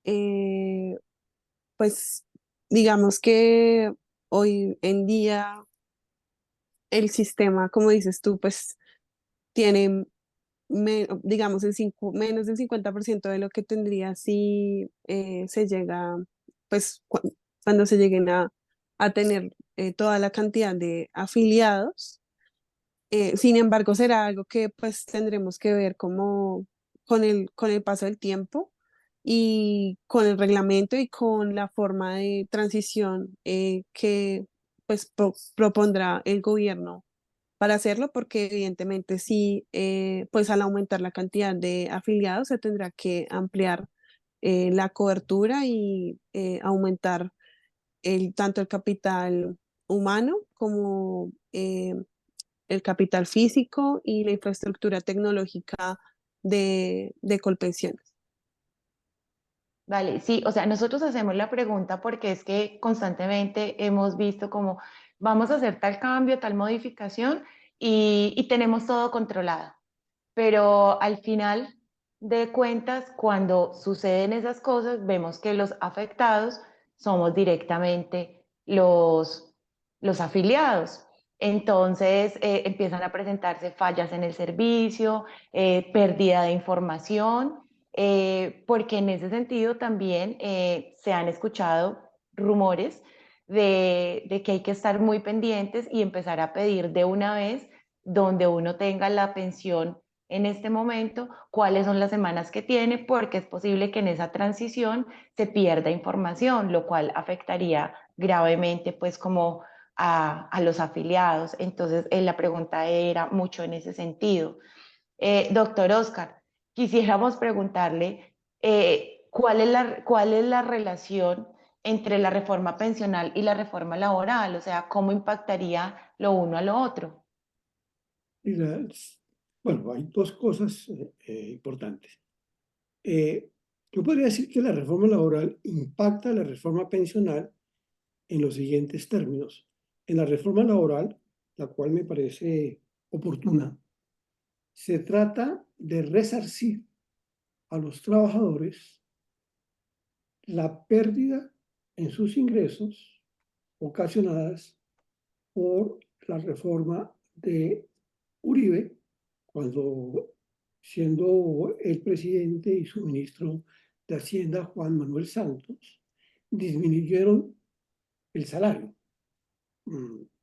Eh, pues digamos que hoy en día el sistema, como dices tú, pues tiene, digamos, menos del 50% de lo que tendría si se llega, pues cuando se lleguen a tener toda la cantidad de afiliados. Sin embargo, será algo que pues tendremos que ver como con el paso del tiempo y con el reglamento y con la forma de transición que pues propondrá el gobierno para hacerlo, porque evidentemente sí, pues al aumentar la cantidad de afiliados se tendrá que ampliar la cobertura y aumentar tanto el capital humano como el capital físico y la infraestructura tecnológica de Colpensiones. Vale, sí, o sea, nosotros hacemos la pregunta porque es que constantemente hemos visto como vamos a hacer tal cambio, tal modificación y tenemos todo controlado. Pero al final de cuentas, cuando suceden esas cosas, vemos que los afectados somos directamente los afiliados. Entonces empiezan a presentarse fallas en el servicio, pérdida de información, porque en ese sentido también se han escuchado rumores de que hay que estar muy pendientes y empezar a pedir de una vez donde uno tenga la pensión en este momento, cuáles son las semanas que tiene, porque es posible que en esa transición se pierda información, lo cual afectaría gravemente pues como a los afiliados. Entonces, la pregunta era mucho en ese sentido. Doctor Oscar, quisiéramos preguntarle cuál es la relación entre la reforma pensional y la reforma laboral, o sea, cómo impactaría lo uno a lo otro. Y bueno, hay dos cosas importantes. Yo podría decir que la reforma laboral impacta la reforma pensional en los siguientes términos. En la reforma laboral, la cual me parece oportuna, se trata de resarcir a los trabajadores la pérdida en sus ingresos ocasionadas por la reforma de Uribe, cuando siendo el presidente y su ministro de Hacienda, Juan Manuel Santos, disminuyeron el salario.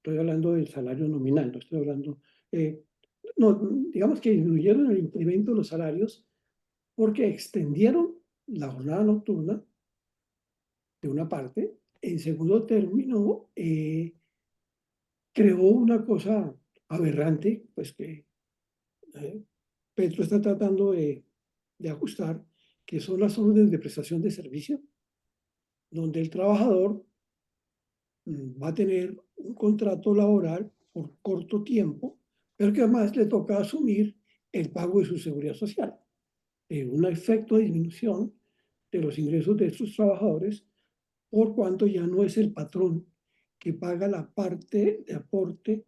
Estoy hablando del salario nominal, no estoy hablando, no, digamos que disminuyeron el incremento de los salarios porque extendieron la jornada nocturna de una parte. En segundo término, creó una cosa aberrante, pues que eh, Petro está tratando de ajustar, que son las órdenes de prestación de servicio, donde el trabajador va a tener un contrato laboral por corto tiempo, pero que además le toca asumir el pago de su seguridad social. Un efecto de disminución de los ingresos de estos trabajadores, por cuanto ya no es el patrón que paga la parte de aporte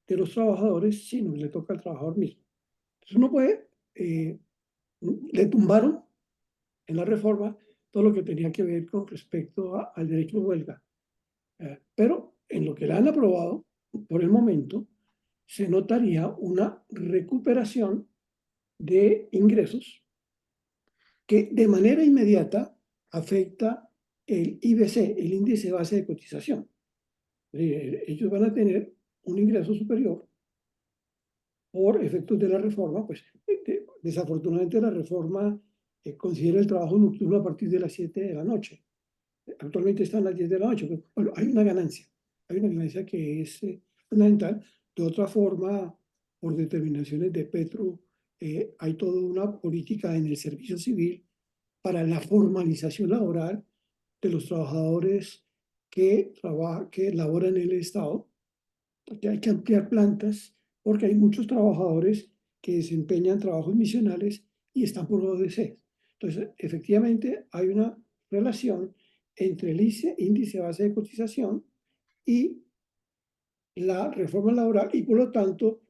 de los trabajadores, sino que le toca al trabajador mismo. Entonces uno puede, le tumbaron en la reforma todo lo que tenía que ver con respecto al derecho de huelga. Pero en lo que la han aprobado, por el momento, se notaría una recuperación de ingresos que de manera inmediata afecta el IBC, el índice base de cotización. Ellos van a tener un ingreso superior por efectos de la reforma, pues desafortunadamente la reforma considera el trabajo nocturno a partir de las 7 de la noche. Actualmente están a las 10 de la noche, pero bueno, hay una ganancia que es fundamental. De otra forma, por determinaciones de Petro, hay toda una política en el servicio civil para la formalización laboral de los trabajadores que laboran en el Estado, porque hay que ampliar plantas, porque hay muchos trabajadores que desempeñan trabajos misionales y están por ODC. Entonces, efectivamente, hay una relación entre el índice base de cotización y la reforma laboral y, por lo tanto,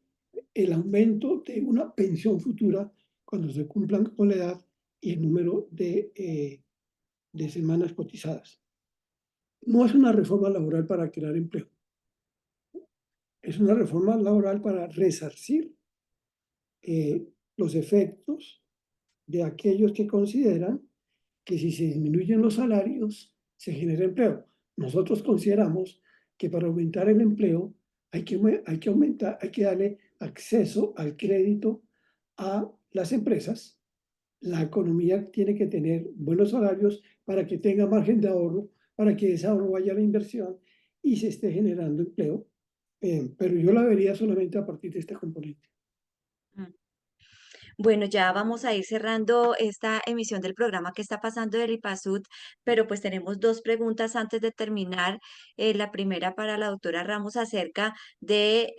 el aumento de una pensión futura cuando se cumplan con la edad y el número de semanas cotizadas. No es una reforma laboral para crear empleo, es una reforma laboral para resarcir los efectos de aquellos que consideran que si se disminuyen los salarios, se genera empleo. Nosotros consideramos que para aumentar el empleo hay que darle acceso al crédito a las empresas. La economía tiene que tener buenos salarios para que tenga margen de ahorro, para que ese ahorro vaya a la inversión y se esté generando empleo. Pero yo la vería solamente a partir de este componente. Mm. Bueno, ya vamos a ir cerrando esta emisión del programa que está pasando del IPASUD, pero pues tenemos dos preguntas antes de terminar. La primera para la doctora Ramos acerca de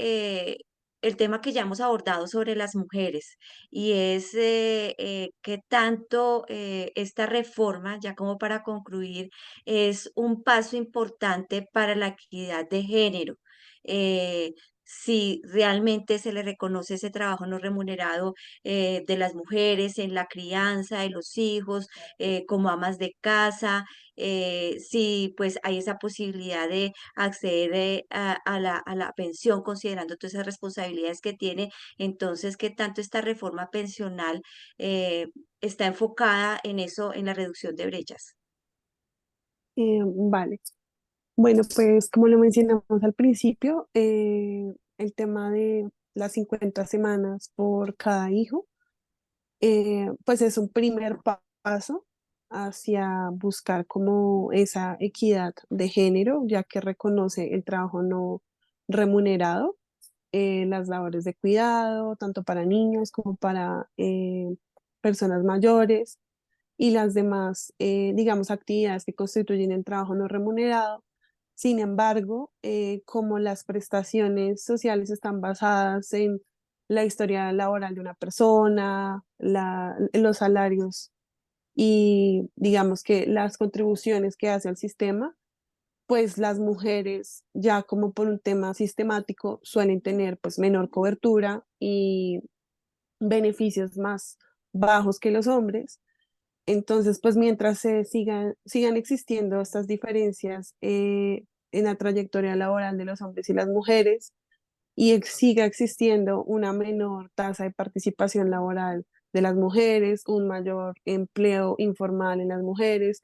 el tema que ya hemos abordado sobre las mujeres y es que tanto esta reforma, ya como para concluir, es un paso importante para la equidad de género. Eh, si realmente se le reconoce ese trabajo no remunerado de las mujeres en la crianza de los hijos, como amas de casa, si pues hay esa posibilidad de acceder a la pensión considerando todas esas responsabilidades que tiene, entonces, ¿qué tanto esta reforma pensional está enfocada en eso, en la reducción de brechas? Vale. Bueno, pues como lo mencionamos al principio, el tema de las 50 semanas por cada hijo, pues es un primer paso hacia buscar como esa equidad de género, ya que reconoce el trabajo no remunerado, las labores de cuidado, tanto para niños como para personas mayores y las demás, digamos, actividades que constituyen el trabajo no remunerado. Sin embargo, como las prestaciones sociales están basadas en la historia laboral de una persona, los salarios y digamos que las contribuciones que hace al sistema, pues las mujeres ya como por un tema sistemático suelen tener pues menor cobertura y beneficios más bajos que los hombres. Entonces, pues mientras sigan existiendo estas diferencias en la trayectoria laboral de los hombres y las mujeres y siga existiendo una menor tasa de participación laboral de las mujeres, un mayor empleo informal en las mujeres,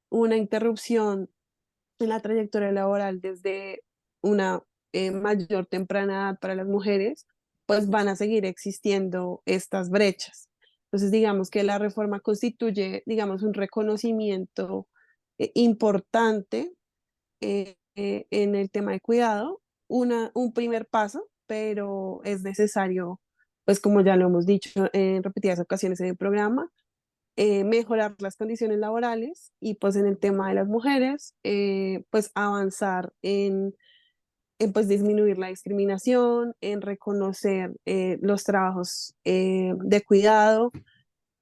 una interrupción en la trayectoria laboral desde una mayor temprana edad para las mujeres, pues van a seguir existiendo estas brechas. Entonces, digamos que la reforma constituye, digamos, un reconocimiento importante en el tema de cuidado, un primer paso, pero es necesario, pues como ya lo hemos dicho en repetidas ocasiones en el programa, mejorar las condiciones laborales y pues en el tema de las mujeres, pues avanzar en pues disminuir la discriminación, en reconocer los trabajos de cuidado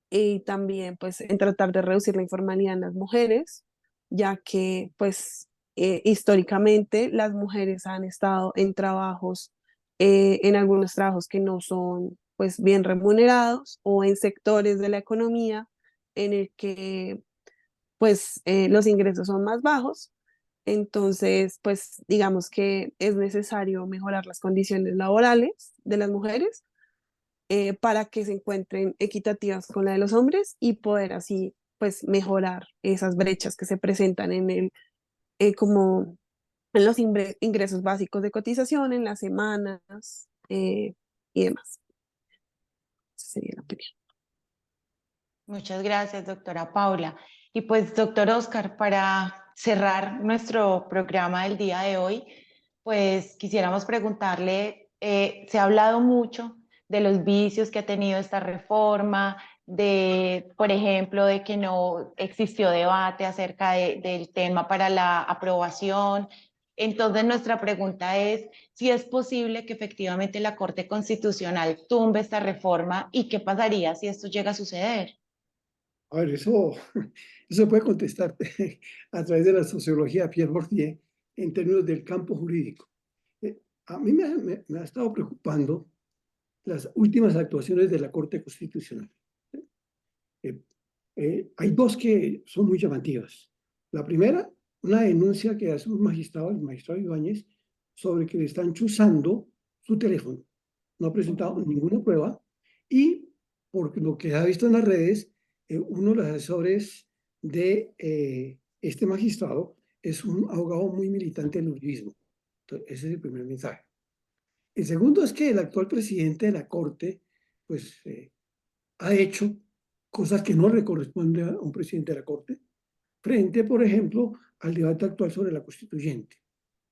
y también pues en tratar de reducir la informalidad en las mujeres, ya que pues históricamente las mujeres han estado en trabajos, en algunos trabajos que no son pues bien remunerados o en sectores de la economía en el que pues los ingresos son más bajos. Entonces, pues digamos que es necesario mejorar las condiciones laborales de las mujeres para que se encuentren equitativas con la de los hombres y poder así pues mejorar esas brechas que se presentan en el como en los ingresos básicos de cotización, en las semanas y demás. Esa sería la opinión. Muchas gracias, doctora Paula. Y pues, doctor Oscar, para cerrar nuestro programa del día de hoy, pues quisiéramos preguntarle, se ha hablado mucho de los vicios que ha tenido esta reforma, de, por ejemplo, de que no existió debate acerca del tema para la aprobación. Entonces, nuestra pregunta es si es posible que efectivamente la Corte Constitucional tumbe esta reforma y qué pasaría si esto llega a suceder. A ver, eso, eso se puede contestar a través de la sociología de Pierre Bourdieu en términos del campo jurídico. A mí me ha estado preocupando las últimas actuaciones de la Corte Constitucional. Eh, hay dos que son muy llamativas. La primera, una denuncia que hace un magistrado, el magistrado Ibáñez, sobre que le están chuzando su teléfono. No ha presentado ninguna prueba y, por lo que ha visto en las redes, uno de los asesores de este magistrado es un abogado muy militante del uribismo. Entonces, ese es el primer mensaje. El segundo es que el actual presidente de la Corte, pues, ha hecho cosas que no le corresponden a un presidente de la Corte, frente, por ejemplo, al debate actual sobre la constituyente.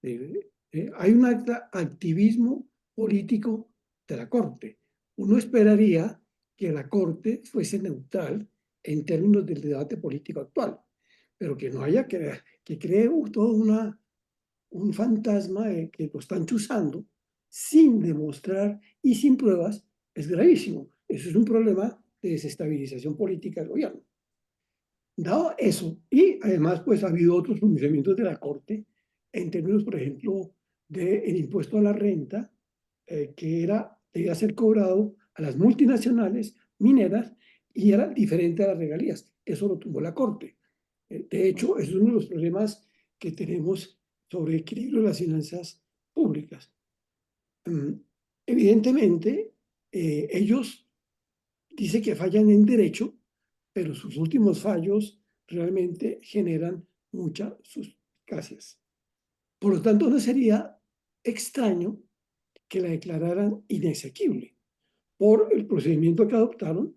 Hay un activismo político de la Corte. Uno esperaría que la Corte fuese neutral en términos del debate político actual, pero que no haya que cree todo un fantasma de que lo están chuzando sin demostrar y sin pruebas es gravísimo. Eso es un problema de desestabilización política del gobierno. Dado eso, y además pues ha habido otros pronunciamientos de la Corte en términos, por ejemplo, del impuesto a la renta, que debía ser cobrado a las multinacionales mineras y era diferente a las regalías. Eso lo tumbó la Corte. De hecho, es uno de los problemas que tenemos sobre equilibrio de las finanzas públicas. Evidentemente, ellos dicen que fallan en derecho, pero sus últimos fallos realmente generan muchas suspicacias. Por lo tanto, no sería extraño que la declararan inexequible por el procedimiento que adoptaron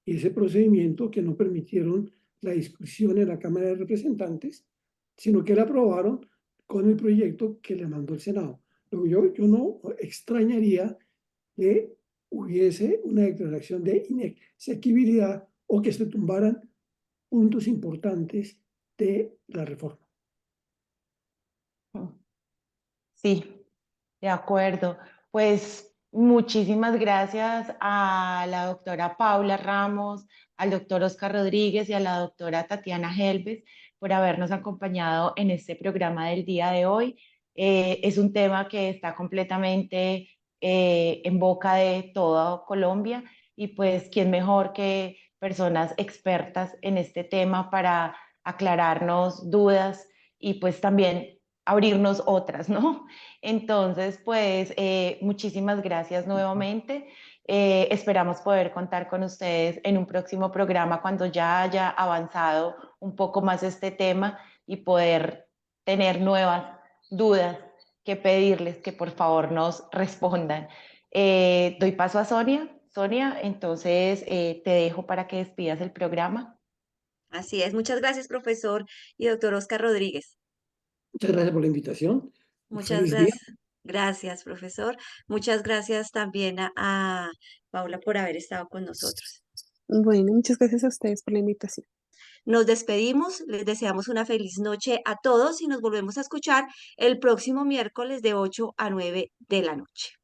y ese procedimiento que no permitieron la discusión en la Cámara de Representantes, sino que la aprobaron con el proyecto que le mandó el Senado. Luego yo no extrañaría que hubiese una declaración de inexequibilidad o que se tumbaran puntos importantes de la reforma. Sí, de acuerdo. Pues muchísimas gracias a la doctora Paula Ramos, al doctor Oscar Rodríguez y a la doctora Tatiana Helves por habernos acompañado en este programa del día de hoy. Es un tema que está completamente en boca de toda Colombia y pues quién mejor que personas expertas en este tema para aclararnos dudas y pues también abrirnos otras, ¿no? Entonces, pues muchísimas gracias nuevamente. Esperamos poder contar con ustedes en un próximo programa cuando ya haya avanzado un poco más este tema y poder tener nuevas dudas que pedirles que por favor nos respondan. Doy paso a Sonia. Sonia, entonces te dejo para que despidas el programa. Así es. Muchas gracias, profesor y doctor Oscar Rodríguez. Muchas gracias por la invitación. Un Muchas feliz día. gracias. Gracias, profesor. Muchas gracias también a Paula por haber estado con nosotros. Bueno, muchas gracias a ustedes por la invitación. Nos despedimos, les deseamos una feliz noche a todos y nos volvemos a escuchar el próximo miércoles de 8 a 9 de la noche.